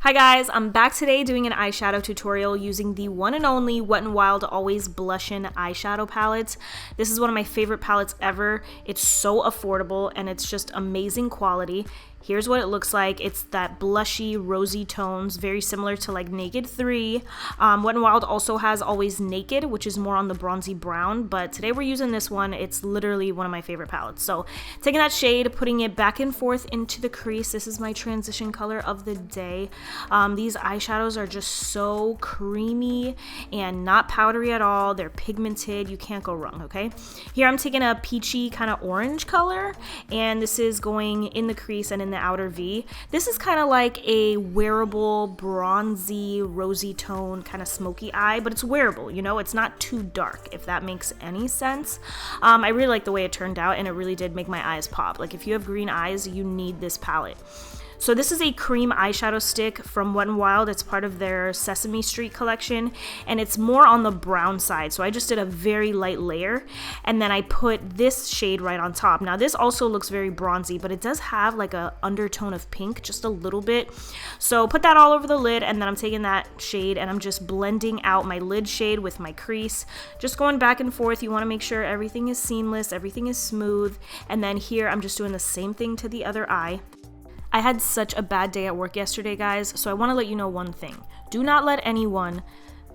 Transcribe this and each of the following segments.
Hi guys, I'm back today doing an eyeshadow tutorial using the one and only Wet n Wild Always Blushin eyeshadow palette. This is one of my favorite palettes ever. It's so affordable and it's just amazing quality. Here's what it looks like. It's that blushy, rosy tones, very similar to like Naked 3. Wet n Wild also has Always Naked, which is more on the bronzy brown, but today we're using this one. It's literally one of my favorite palettes. So taking that shade, putting it back and forth into the crease. This is my transition color of the day. These eyeshadows are just so creamy and not powdery at all. They're pigmented. You can't go wrong, okay? Here I'm taking a peachy kind of orange color, and this is going in the crease and in the outer V. This is kind of like a wearable, bronzy, rosy tone, kind of smoky eye, but it's wearable, you know? It's not too dark, if that makes any sense. I really like the way it turned out, and it really did make my eyes pop. Like, if you have green eyes, you need this palette. So this is a cream eyeshadow stick from Wet n Wild. It's part of their Sesame Street collection, and it's more on the brown side. So I just did a very light layer, and then I put this shade right on top. Now this also looks very bronzy, but it does have like a undertone of pink, just a little bit. So put that all over the lid, and then I'm taking that shade and I'm just blending out my lid shade with my crease. Just going back and forth. You want to make sure everything is seamless, everything is smooth. And then here I'm just doing the same thing to the other eye. I had such a bad day at work yesterday, guys, so I want to let you know one thing. Do not let anyone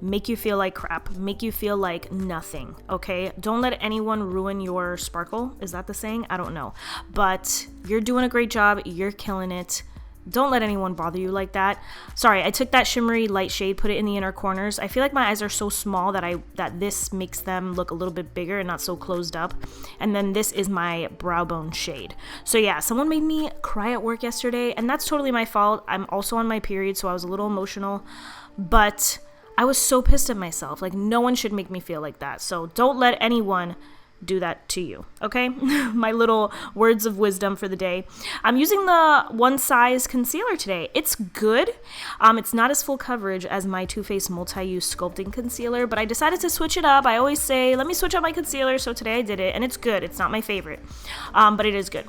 make you feel like crap, make you feel like nothing, okay? Don't let anyone ruin your sparkle. Is that the saying? I don't know. But you're doing a great job. You're killing it. Don't let anyone bother you like that. Sorry, I took that shimmery light shade, put it in the inner corners. I feel like my eyes are so small that this makes them look a little bit bigger and not so closed up. And then this is my brow bone shade. So yeah, someone made me cry at work yesterday, and that's totally my fault. I'm also on my period, so I was a little emotional, but I was so pissed at myself. Like, no one should make me feel like that. So don't let anyone do that to you, okay? My little words of wisdom for the day. I'm using the One Size concealer today. It's good. It's not as full coverage as my Too Faced multi-use sculpting concealer, but I decided to switch it up. I always say, let me switch up my concealer, so today I did it, and it's good. It's not my favorite, but it is good.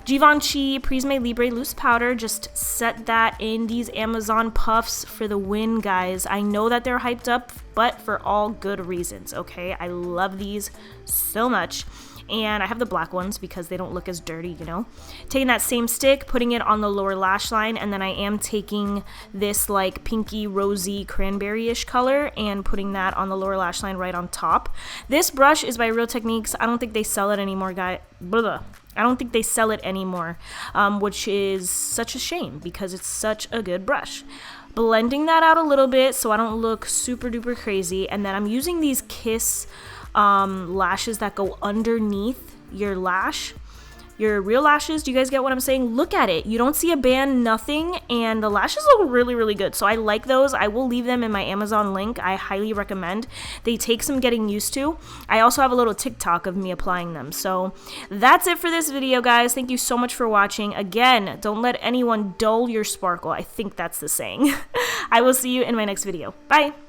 GIVNECHY PRISME LIBRE loose powder. Just set that in these Amazon puffs for the win, guys. I know that they're hyped up, but for all good reasons, okay? I love these so much. And I have the black ones because they don't look as dirty, you know? Taking that same stick, putting it on the lower lash line, and then I am taking this like pinky, rosy, cranberry-ish color and putting that on the lower lash line right on top. This brush is by Real Techniques. I don't think they sell it anymore, guys. I don't think they sell it anymore, which is such a shame because it's such a good brush. Blending that out a little bit so I don't look super duper crazy, and then I'm using these Kiss lashes that go underneath your lash, your real lashes. Do you guys get what I'm saying? Look at it. You don't see a band, nothing, and the lashes look really, really good. So I like those. I will leave them in my Amazon link. I highly recommend. They take some getting used to. I also have a little TikTok of me applying them. So that's it for this video, guys. Thank you so much for watching. Again, don't let anyone dull your sparkle. I think that's the saying. I will see you in my next video. Bye.